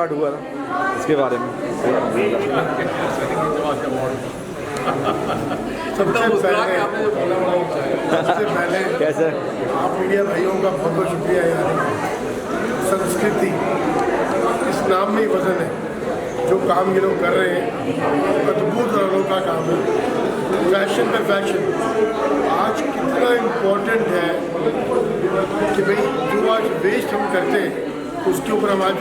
Start हुआ था, इसके बारे में। सबसे पहले कैसे आप मीडिया भाइयों का बहुत बहुत शुक्रिया यार। संस्कृति इस नाम में ही वजन है। जो काम ये लोग कर रहे हैं अद्भुत और अनोखा काम है। फैशन पे फैशन आज कितना इम्पोर्टेंट है कि भाई जो आज वेस्ट हम करते हैं उसके ऊपर हम आज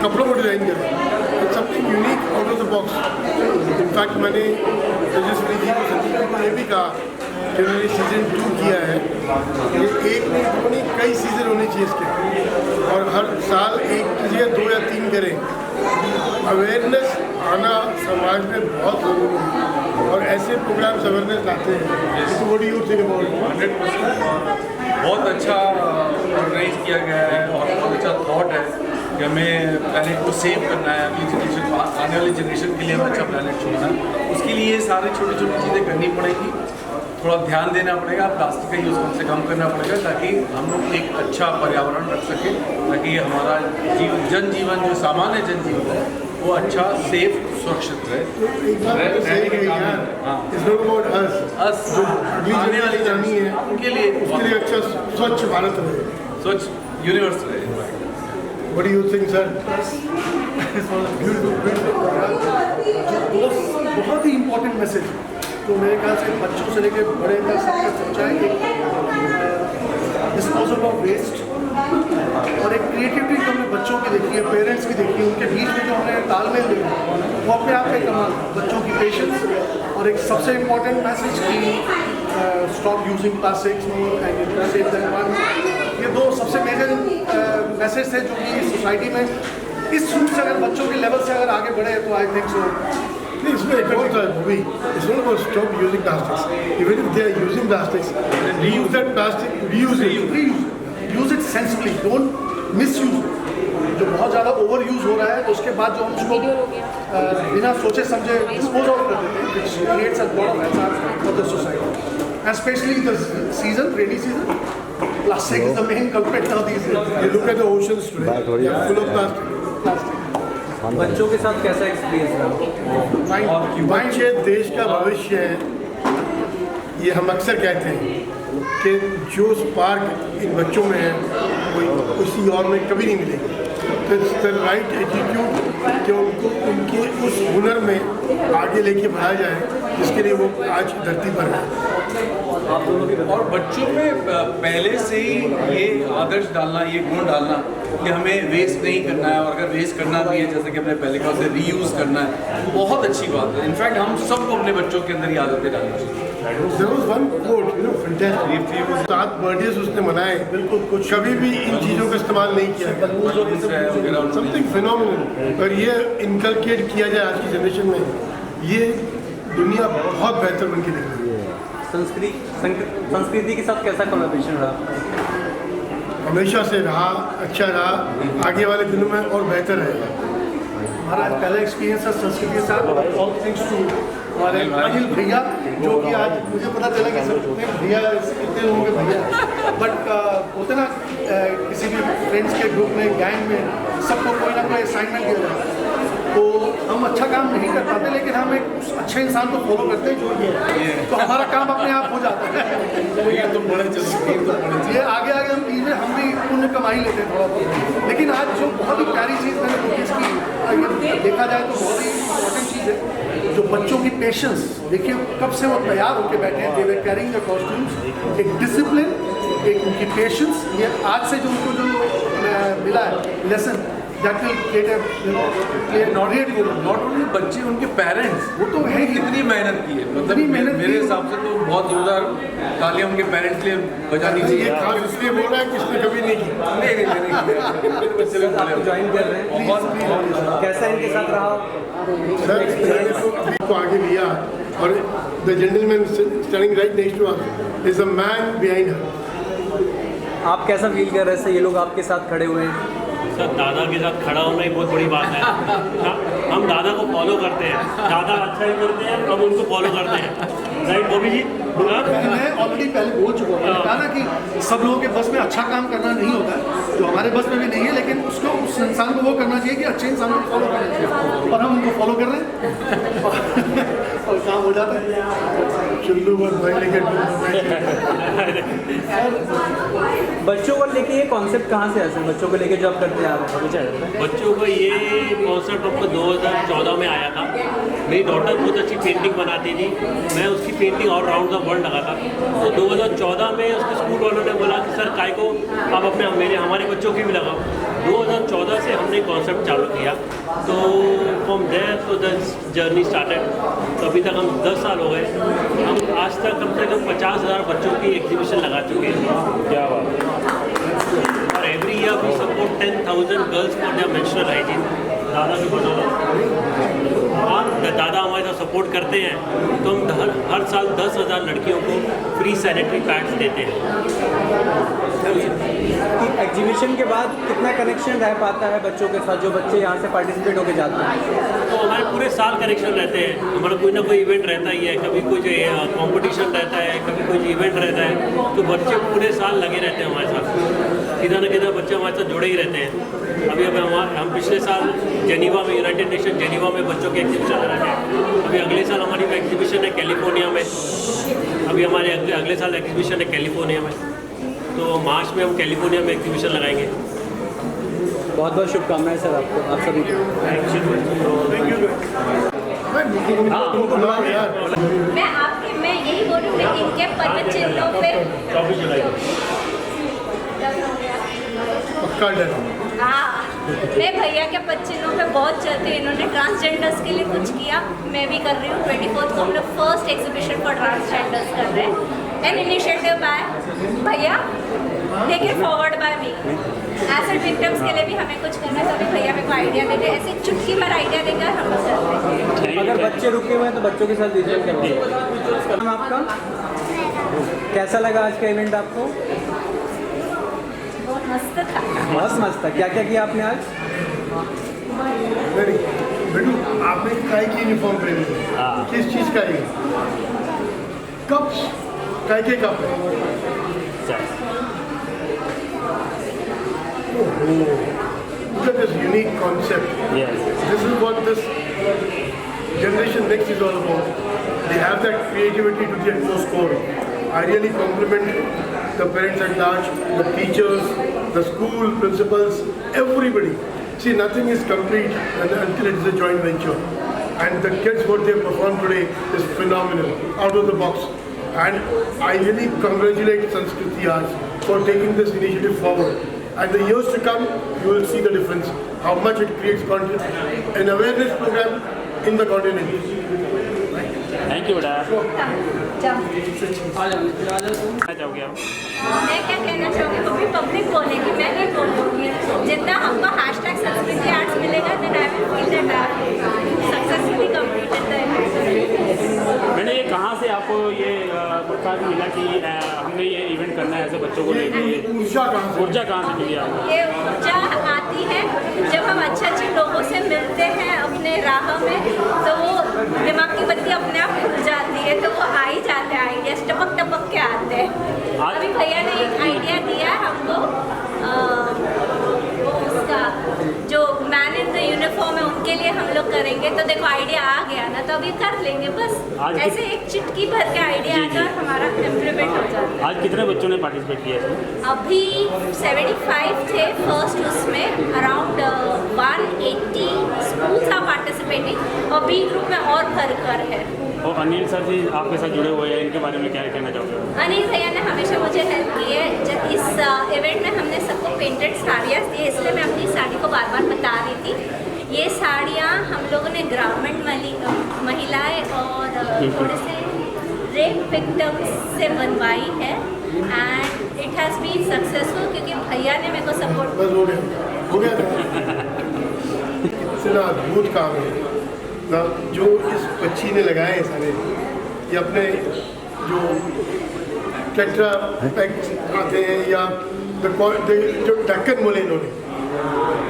कपड़ों को डिज़ाइन करें। It's something unique out of the box. In fact मैंने तेजस्वी जी को संजीव को ये भी कहा कि उन्होंने सीज़न 2 किया है। ये एक नहीं दो नहीं कई सीज़न होने चाहिए इसके, और हर साल एक की जगह 2 या 3 करें। अवेयरनेस आना समाज में बहुत ज़रूरी है और ऐसे प्रोग्राम्स अवेयरनेस लाते हैं। तो what do you think about? 100% बहुत अच्छा ऑर्गेनाइज किया गया है और बहुत अच्छा थॉट है कि हमें प्लैनेट को सेव करना है। अगली जनरेशन को, आने वाली जनरेशन के लिए हमें अच्छा प्लैनेट छोड़ना है। उसके लिए सारी छोटी छोटी चीज़ें करनी पड़ेगी। थोड़ा ध्यान देना पड़ेगा, प्लास्टिक का यूज़ कम से कम करना पड़ेगा ताकि हम लोग एक अच्छा पर्यावरण रख सकें, ताकि हमारा जनजीवन जो सामान्य जनजीवन है वो अच्छा सेफ सुरक्षित रहे। आने वाली जर्नी है उनके लिए अच्छा स्वच्छ भारत रहे, स्वच्छ यूनिवर्स रहे। What do you think, sir? बहुत ही इम्पोर्टेंट मैसेज तो मेरे ख्याल से बच्चों से लेकर बड़े तक सबका सोचा है कि डिस्पोजल ऑफ वेस्ट और एक क्रिएटिविटी जो हमने बच्चों की देखी है, पेरेंट्स की देखी है, उनके बीच में जो हमने तालमेल देखा वो अपने आप में कमाल। बच्चों की पेशेंस और एक सबसे इम्पोर्टेंट मैसेज की stop using plastics and save the environment. ये दो सबसे मेजर मैसेज थे जो कि सोसाइटी में इस रूप से अगर बच्चों के लेवल से अगर आगे बढ़े तो आई थिंक सो। इसमें एक और था movie, it's not about stop using plastics, even if they are using plastics, reuse that plastic, reuse it sensibly, don't misuse. जो बहुत ज़्यादा ओवर यूज़ हो रहा है तो उसके बाद जो हम उसको बिना सोचे समझे डिस्पोज आउट कर देते हैं, which creates a lot of hazard for the society, and especially the season, rainy season. Plastic is the main culprit now these days. You look at the oceans today, they are full of plastic. बच्चों के साथ कैसा experience रहा? बच्चे देश का भविष्य है। ये हम अक्सर कहते हैं कि जो स्पार्क इन बच्चों में है वो किसी और में कभी नहीं मिलेगी। तो इट्स द राइट एटीट्यूड कि उनको उनके उस हुनर में आगे लेके बढ़ाया जाए जिसके लिए वो आज धरती पर है। और बच्चों में पहले से ही ये आदर्श डालना, ये गुण डालना कि हमें वेस्ट नहीं करना है, और अगर वेस्ट करना भी है जैसे कि हमने पहले कहा उसे रीयूज़ करना है, बहुत अच्छी बात है। इनफैक्ट हम सबको अपने बच्चों के अंदर ये आदतें डालनी चाहिए। There was one quote, you know, fantastic. 7 birthdays उसने मनाए, बिल्कुल कुछ कभी भी इन चीज़ों का इस्तेमाल नहीं किया गया। Something phenomenal. और ये इनकलकेट किया जाए आज की जनरेशन में, ये दुनिया बहुत बेहतर बन के निकलेगी। संस्कृति के साथ कैसा कोलैबोरेशन रहा? हमेशा से रहा, अच्छा रहा, आगे वाले दिनों में और बेहतर रहेगा। हमारा पहला एक्सपीरियंस है संस्कृति के साथ, ऑल थिंग्स टू हमारे अनिल भैया, जो कि आज मुझे पता चला कि सब भैया कितने लोगों के भैया, बट होते ना किसी भी फ्रेंड्स के ग्रुप में, गैंग में सबको कोई ना कोई असाइनमेंट दिया जाता है। तो हम अच्छा काम नहीं कर पाते, लेकिन हम एक अच्छे इंसान को फॉलो करते हैं जो ये, तो हमारा काम अपने आप हो जाता है। ये आगे आगे हम भी पुण्य कमा ही लेते हैं थोड़ा बहुत। लेकिन आज जो बहुत ही प्यारी चीज़ मैंने नोटिस की, देखा जाए तो बहुत ही इम्पोर्टेंट चीज़ है जो बच्चों की पेशेंस। देखिए कब से वो तैयार होकर बैठे हैं, दे वर कैरिंग द कॉस्ट्यूम्स, एक डिसिप्लिन, एक उनकी पेशेंस। ये आज से जो उनको जो मिला है lesson, that will create a not only बच्चे, उनके पेरेंट्स, वो तो है कितनी मेहनत की है। मतलब मेरे हिसाब से तो बहुत जोरदार तालियां उनके पेरेंट्स के लिए बजानी चाहिए। ये खास इसलिए बोल रहा है कि इसने कभी नहीं की। नहीं ज्वाइन कर रहे हैं, कैसा इनके साथ रहा? सर को आगे लिया, और the gentleman standing right next to us is the man behind her. आप कैसा फील कर रहे हैं? ये लोग आपके साथ खड़े हुए हैं। सर दादा के साथ खड़ा होना ही बहुत बड़ी बात है। हम दादा को फॉलो करते हैं, दादा अच्छा ही करते हैं, हम उनको फॉलो करते हैं, राइट बॉबी जी? हाँ? मैं ऑलरेडी पहले बोल चुका हूँ, मैंने कहा ना कि सब लोगों के बस में अच्छा काम करना नहीं होता है, जो हमारे बस में भी नहीं है, लेकिन उसको उस इंसान को वो करना चाहिए कि अच्छे इंसानों को फॉलो करना चाहिए, और हम उनको फॉलो कर रहे हैं और काम हो जाता है। चुल्लू बस भाई लेके बच्चों को लेके ये कॉन्सेप्ट कहाँ से आया? बच्चों को लेके जो आप करते आ रहे हैं, बच्चों को ये कॉन्सेप्ट आपको 2014 में आया था। मेरी डॉटर बहुत अच्छी पेंटिंग बनाती थी, मैं उसकी पेंटिंग और राउंड द वर्ल्ड लगाता। तो 2014 में उसके स्कूल वालों ने बोला कि सर काय को आप अपने हमारे बच्चों की भी लगाओ। 2014 से हमने कॉन्सेप्ट चालू किया, तो फ्रॉम देयर तो द जर्नी स्टार्टेड। तो अभी तक हम 10 साल हो गए, हम आज तक कम से कम 50,000 बच्चों की एग्जीबिशन लगा चुके हैं। क्या बात। और every year we support 10,000 girls for their menstrual hygiene. दादा भी बताओ, हाँ दादा हमारे साथ सपोर्ट करते हैं, तो हम हर साल 10,000 लड़कियों को फ्री सैनिटरी पैड्स देते हैं। एग्जीबिशन के बाद कितना कनेक्शन रह पाता है बच्चों के साथ, जो बच्चे यहाँ से पार्टिसिपेट होकर जाते हैं? तो हमारे पूरे साल कनेक्शन रहते हैं, हमारा कोई ना कोई इवेंट रहता ही है, कभी कोई कंपटीशन रहता है, कभी कोई इवेंट रहता है, तो बच्चे पूरे साल लगे रहते हैं हमारे साथ, किधर न किधर बच्चे हमारे साथ जुड़े ही रहते हैं। अभी हम पिछले साल जेनीवा में, यूनाइटेड नेशन जेनीवा में बच्चों के एग्जीबिशन लगाए हैं। अभी अगले साल हमारी एग्जीबिशन है कैलिफोर्निया में, अभी हमारे अगले साल एग्जीबिशन है कैलिफोर्निया में, तो मार्च में हम कैलिफोर्निया में एग्जीबिशन लगाएंगे। बहुत बहुत शुभकामनाएं सर आपको, आप सभी को। मैं यही बोल रही हूँ, इनके पद चिन्हों पे 24 जुलाई पक्का डर। हाँ, मैं भैया के पद चिन्हों पे बहुत चलती हूँ। इन्होंने ट्रांसजेंडर्स के लिए कुछ किया, मैं भी कर रही हूँ। 24 को हम लोग फर्स्ट एग्जीबिशन फॉर ट्रांसजेंडर्स कर रहे हैं, एन इनिशिएटिव बाय भैया, take it forward by me. Acid victims के लिए भी हमें कुछ करना है, तभी भैया मेरे को आइडिया देते, ऐसे चुटकी भर आइडिया देकर हम लोग करते हैं। अगर बच्चे रुके हुए हैं तो बच्चों के साथ दीजिए क्या आपका? कैसा लगा आज का इवेंट आपको? बहुत मस्त था। बहुत मस्त था। क्या क्या किया आपने आज? वेरी बेटू, आपने काय की यूनिफॉर्म पहनी है, किस चीज़ का है? कप, काय के कप है? Look at this unique concept. Yes. This is what this generation next is all about. They have that creativity to the utmost core. I really compliment the parents at large, the teachers, the school principals, everybody. See, nothing is complete until it is a joint venture. And the kids, what they performed today is phenomenal, out of the box. And I really congratulate Sanskriti Arts for taking this initiative forward. And the years to come, you will see the difference, how much it creates content, an awareness program in the continent. Thank you बेटा। मैं क्या कहना चाहूँगी, वो भी public बोलेगी, मैं नहीं बोलूँगी। जितना हमको हैशटैग संस्कृति आर्ट्स मिलेगा, then I will feel that I have successfully completed the event. मैंने ये कहाँ से आपको ये प्रोत्साहन मिला कि हमने ये इवेंट करना है ऐसे बच्चों को लेके? ऊर्जा कहाँ से? ऊर्जा कहाँ से मिली आपको? ये ऊर्जा आती है जब हम अच्छे लोगों से मिलते हैं अपने राह में, तो वो दिमाग की बत्ती अपने आप खुल जाती है, तो वो आ ही जाते हैं आइडियाज, टपक टपक के आते हैं। अभी भैया ने एक आइडिया दिया है हमको, वो उसका जो मैन इन द यूनिफॉर्म है उनके लिए हम लोग करेंगे, तो देखो आइडिया आ गया ना, तो अभी कर लेंगे बस। ऐसे एक चिटकी भर के आइडिया आता है, हमारा इम्प्लीमेंट हो जाता है। आज कितने बच्चों ने पार्टिसिपेट किया इसमें? अभी 75 थे फर्स्ट, उसमें अराउंड 180 स्कूल्स आर पार्टिसिपेटिंग, और बी ग्रुप में और भरकर है। और अनिल सर जी आपके साथ जुड़े हुए हैं, इनके बारे में क्या कहना चाहोगे? अनिल भैया ने हमेशा मुझे हेल्प की है। जब इस इवेंट में हमने सबको पेंटेड साड़ियाँ दी, इसलिए मैं अपनी साड़ी को बार बार बता रही थी। ये साड़ियाँ हम लोगों ने ग्रामीण महिलाएं और थोड़े से रेप विक्टिम्स से बनवाई है, and it has been successful क्योंकि भैया ने मेरे को सपोर्ट। बस हो गया था। इतना अद्भुत काम है ना जो इस बच्ची ने लगाए हैं सारे, ये अपने जो टेट्रा पैक्स आते हैं या जो ढक्कन बोले इन्होंने,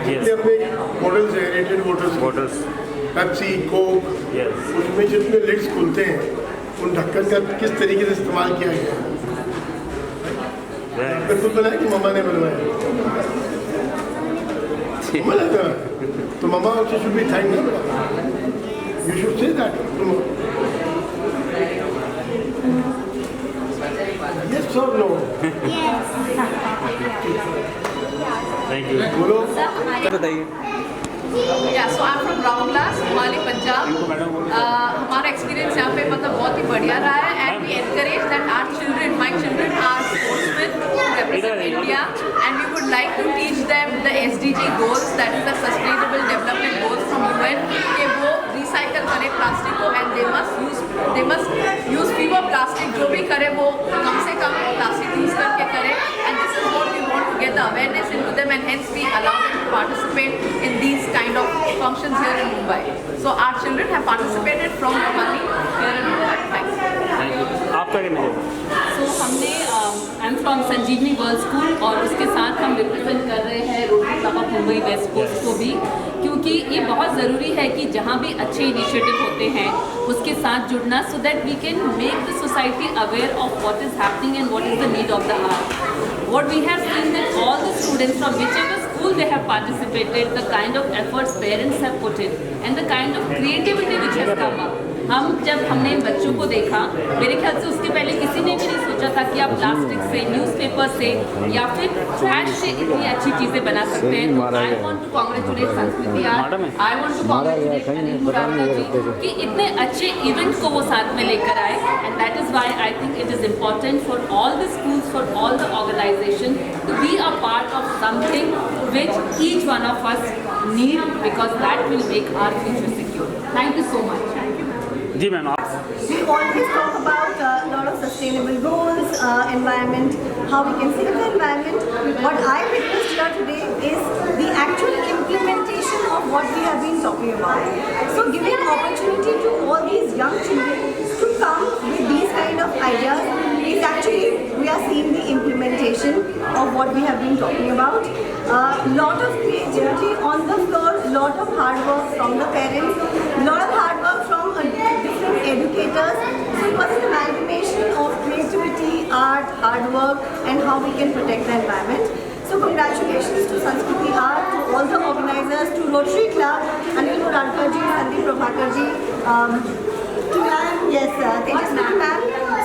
जितने अपने मॉडल्स हैं, रेटेड मॉडल्स, पेप्सी, कोक, उसमें जितने लिड्स खुलते हैं उन ढक्कन का किस तरीके से इस्तेमाल किया गया है। आपने खुद बनाया कि मम्मा ने बनवाया? तो मम्मा also should be thanked. You should say that. Yes or no? Thank you. बोलो। बताइए। या so I am from brown class Himalaya Punjab. हमारा एक्सपीरियंस यहाँ पे मतलब बहुत ही बढ़िया रहा है and we encourage that our children my children are sportsman represent India and we would like to teach them the SDG goals, that is the sustainable development goals from UN, कि वो recycle करें plastic को and they must use fewer plastic, जो भी करे वो कम से कम plastic use करके करें and this is what we want to get the awareness into them and hence we allow them to participate in these kind of functions here in Mumbai. So our children have participated from Mumbai here in Mumbai. Thanks. आपका कहना है? So हमने I am from Sanjivani World School और उसके साथ हम represent कर रहे हैं Rotary Club of Mumbai West Coast को भी, क्योंकि ये बहुत ज़रूरी है कि जहाँ भी अच्छे इनिशिएटिव होते हैं उसके साथ जुड़ना, so that we can make the society aware of what is happening and what is the need of the hour. What we have seen that all the students from whichever school they have participated, the kind of efforts parents have put in and the kind of creativity which has come up. जब हमने बच्चों को देखा, मेरे ख्याल से उसके पहले किसी ने भी नहीं सोचा था कि आप प्लास्टिक से, न्यूज़पेपर से या फिर ट्रैश से इतनी अच्छी चीज़ें बना सकते हैं. तो I want to congratulate Sanskriti art, I want to congratulate Anil Murarka ji कि इतने अच्छे इवेंट को वो साथ में लेकर आए and that is why I think it is important for all the schools, for all the organisation to be a part of something which each one of us need, because that will make our future secure. Thank you so much. जी ma'am आप We always talk about a lot of sustainable goals, environment, how we can save the environment. What I witnessed here today is the actual implementation of what we have been talking about. So giving opportunity to all these young children to come with these kind of ideas is actually, we are seeing the implementation of what we have been talking about. Lot of creativity on the floor, lot of hard work from the parents, lot of hard work from different educators. So it was an amalgamation of creativity, art, hard work and how we can protect the environment. So congratulations to Sanskriti Art, to all the organizers, to Rotary Club, Anil Muradkar ji, Sandeep Prabhakar ji, to ma'am, yes, Tejaswini ma'am.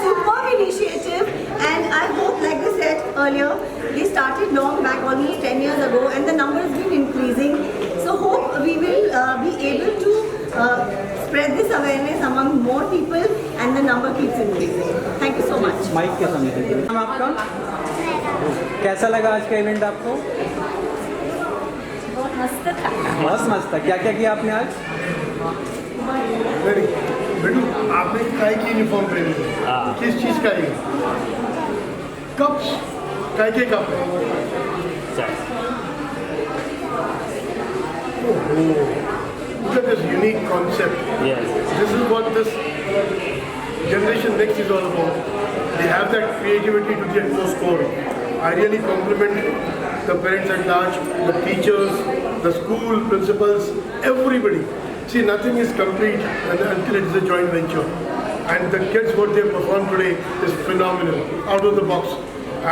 Superb initiative, and I hope, like I said earlier, they started long back, almost 10 years ago, and the number has been increasing. So hope we will be able to spread this awareness among more people, and the number keeps increasing. Thank you so much. Mic के सामने ma'am आपका कैसा लगा आज का event आपको? बहुत मस्त था। बहुत मस्त था। क्या क्या किया आपने आज? बेटू आपने काय की यूनिफॉर्म पहनी है? किस चीज़ का है? कप्स, काय के कप है? Look at this unique concept. Yes. This is what this Generation Next is all about. They have that creativity to the utmost core. I really compliment the parents at large, the teachers, the school principals, everybody. See, nothing is complete until it is a joint venture. And the kids, what they performed today is phenomenal, out of the box.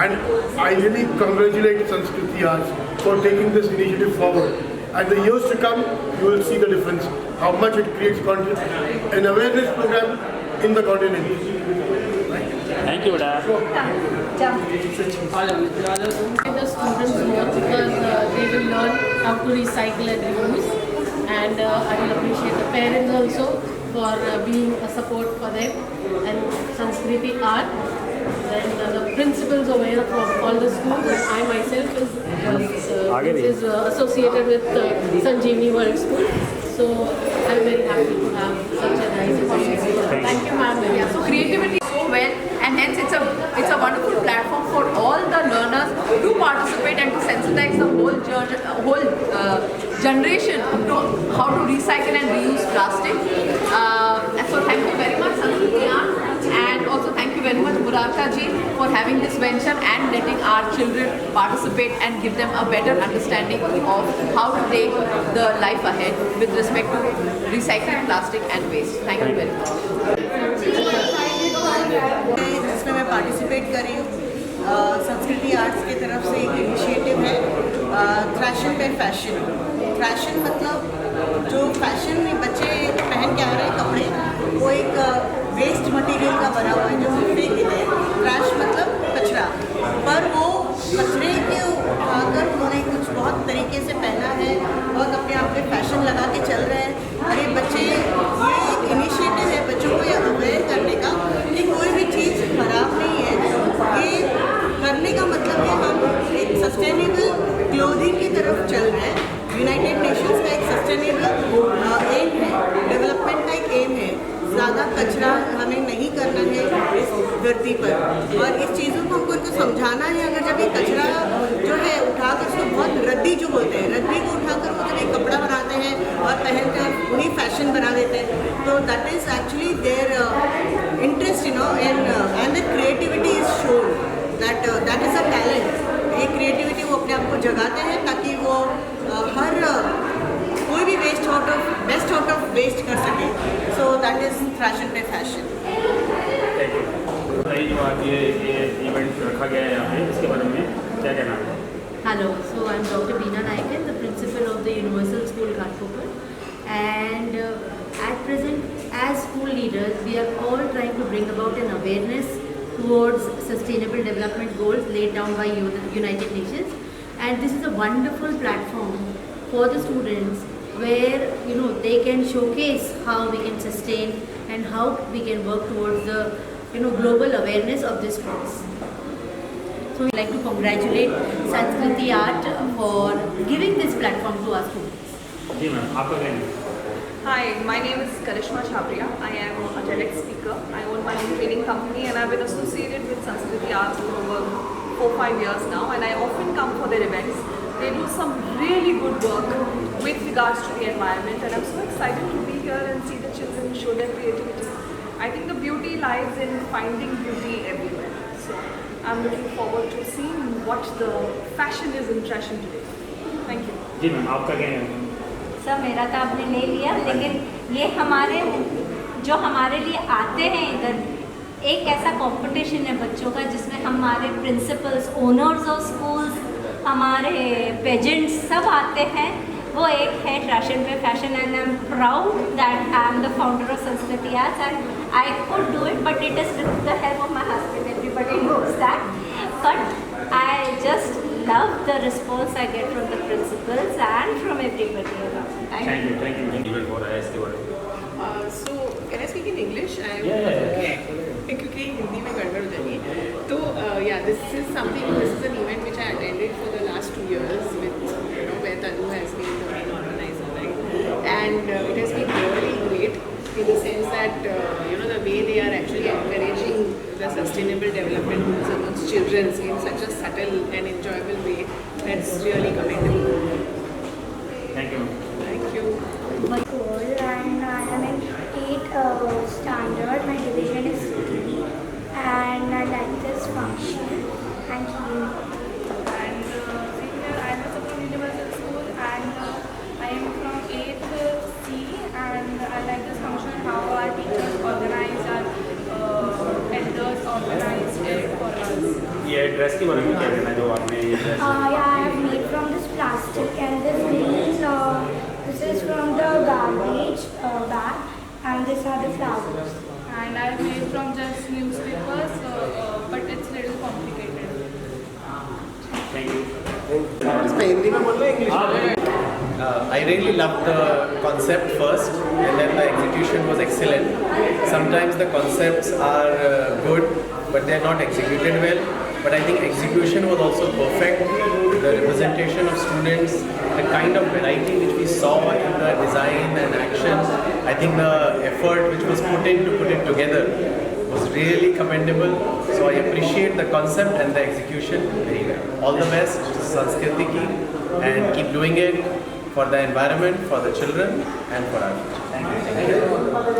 And I really congratulate Sanskriti Arts for taking this initiative forward. And the years to come, you will see the difference, how much it creates content, an awareness program in the continent. Thank you बेटा. The students more because they will learn how to recycle and reuse, and I will appreciate the parents also for being a support for them, and Sanskriti Art. Then the principals over here from all the schools, and I myself is associated with Sanjeevani World School. So I'm very happy to have such a nice opportunity. Thank you, ma'am. Yeah, so creativity so well, and hence it's a wonderful platform for all the learners to participate and to sensitize the whole generation to how to recycle and reuse plastic. So thank you very much, Sanskriti Art, and also thank you very much, Murarka ji for having this venture and letting our children participate and give them a better understanding of how to take the life ahead with respect to recycling plastic and waste. Thank you very much. जिसमें मैं participate कर रही हूँ संस्कृति arts की तरफ से एक इनिशिएटिव है थ्रैशन पे फैशन। थ्रैशन मतलब जो फैशन में बच्चे पहन के आ रहे हैं कपड़े वो एक वेस्ट मटेरियल का बना हुआ है जो हम फेंक देते हैं। ट्रैश मतलब कचरा, पर वो कचरे के उठाकर उन्होंने कुछ बहुत तरीके से पहना है और अपने आप में फैशन लगा के चल रहे हैं। अरे बच्चे, ये एक इनिशिएटिव है बच्चों को ये अवेयर करने का कि कोई भी चीज़ खराब नहीं है। ये करने का मतलब है हम एक सस्टेनेबल क्लोथिंग की तरफ चल रहे हैं। यूनाइटेड नेशंस का एक सस्टेनेबल एम है, डेवलपमेंट का एक एम है। ज़्यादा कचरा हमें नहीं करना है इस धरती पर और इस चीज़ों को हमको इनको समझाना है। अगर जब ये कचरा जो है उठाकर उसको बहुत रद्दी जो बोलते हैं, रद्दी को उठाकर वो जब एक कपड़ा बनाते हैं और पहनकर उन्हीं फैशन बना देते हैं, तो that is actually their interest and the creativity is shown that is a talent. ये क्रिएटिविटी वो अपने आप को जगाते हैं ताकि वो हर कोई भी बेस्ट आउट ऑफ वेस्ट कर सके। सो दैट इज थ्रैशन पे फैशन। जो आज ये इवेंट रखा गया है यहाँ पे, इसके बारे में क्या कहना है? Hello, so I'm Dr. Beena Naikan, the principal of the Universal School Ghatkopar, and at present, as school leaders, we are all trying to bring about an awareness towards sustainable development goals laid down by United Nations, and this is a wonderful platform for the students where they can showcase how we can sustain and how we can work towards the global awareness of this cause. So we'd like to congratulate Sanskriti Art for giving this platform to our students. जी ma'am, आपका क्या है? Hi, my name is Karishma Chhabria. I am a TEDx speaker. I own my own training company and I've been associated with Sanskriti Arts for over 4-5 years now, and I often come for their events. They do some really good work with regards to the environment, and I'm so excited to be here and see the children show their creativity. I think the beauty lies in finding beauty everywhere. So I'm looking forward to seeing what the fashion is in Trashan today. Thank you. जी ma'am, आपका क्या है? Sir मेरा तो आपने ले लिया, लेकिन ये हमारे लिए आते हैं इधर, एक ऐसा कंपटीशन है बच्चों का जिसमें हमारे प्रिंसिपल्स, ओनर्स ऑफ स्कूल्स, हमारे पेजेंट्स सब आते हैं। वो एक है ट्रैशन पे fashion, and I am proud that I am the founder of Sanskriti arts and I could do it, but it is with the help of my husband. Everybody knows that, but I just love the response I get from the principals and from everybody around. Thank you. Event हो रहा है इसके बारे में। So can I speak in English? क्योंकि हिंदी में गड़बड़ हो जाएगी। तो this is an event which I attended for the last 2 years with where Tanu has been the main organizer, right? And it has been really great in the sense that the way they are actually encouraging the sustainable development goals amongst children in such a subtle and enjoyable way. That's really commendable. Thank you. Thank you. And I am in 8th standard. My division is C, and I like this function. Thank you. And I am from Universal School, and I am from 8th C, and I like this function, how our teachers organize, our elders organize it for us. ये dress के बारे में क्या कहना है जो आपने ये dress? Yeah, I have made from this plastic, and this green. This is from the garbage bag, and these are the flowers. And I made from just newspapers, but it's little complicated. Thank you. I really loved the concept first, and then the execution was excellent. Sometimes the concepts are good, but they're not executed well. But I think execution was also perfect. The representation of students, the kind of variety which we saw in the design and action, I think the effort which was put in to put it together was really commendable. So I appreciate the concept and the execution very well. All the best to Sanskriti ki, and keep doing it for the environment, for the children, and for our future. Thank you.